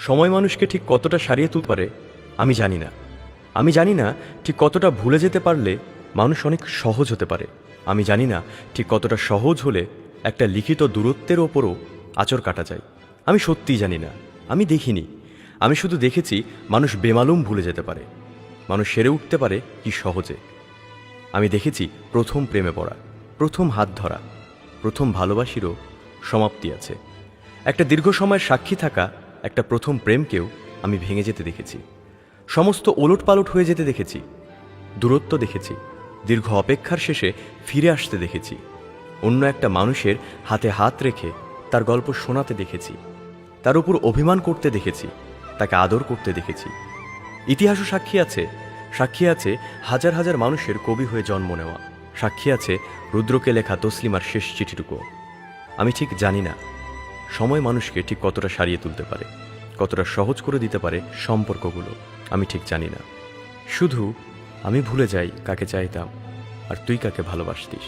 সময় মানুষকে ঠিক কতটা সারিয়ে তুলতে পারে আমি জানি না। আমি জানি না ঠিক কতটা ভুলে যেতে পারলে মানুষ অনেক সহজ হতে পারে। আমি জানি না ঠিক কতটা সহজ হলে একটা লিখিত দূরত্বের ওপরও আঁচড় কাটা যায়। আমি সত্যিই জানি না, আমি দেখিনি। আমি শুধু দেখেছি মানুষ বেমালুম ভুলে যেতে পারে, মানুষ সেরে উঠতে পারে কি সহজে। আমি দেখেছি প্রথম প্রেমে পড়া, প্রথম হাত ধরা, প্রথম ভালোবাসিরও সমাপ্তি আছে। একটা দীর্ঘ সময়ের সাক্ষী থাকা একটা প্রথম প্রেমকেও আমি ভেঙে যেতে দেখেছি, সমস্ত ওলটপালট হয়ে যেতে দেখেছি, দূরত্ব দেখেছি, দীর্ঘ অপেক্ষার শেষে ফিরে আসতে দেখেছি, অন্য একটা মানুষের হাতে হাত রেখে তার গল্প শোনাতে দেখেছি, তার উপর অভিমান করতে দেখেছি, তাকে আদর করতে দেখেছি। ইতিহাসও সাক্ষী আছে হাজার হাজার মানুষের কবি হয়ে জন্ম নেওয়া, সাক্ষী আছে রুদ্রকে লেখা তসলিমার শেষ চিঠিটুকু। আমি ঠিক জানি না সময় মানুষকে ঠিক কতটা সারিয়ে তুলতে পারে, কতটা সহজ করে দিতে পারে সম্পর্কগুলো। আমি ঠিক জানি না, শুধু আমি ভুলে যাই কাকে চাইতাম আর তুই কাকে ভালোবাসতিস।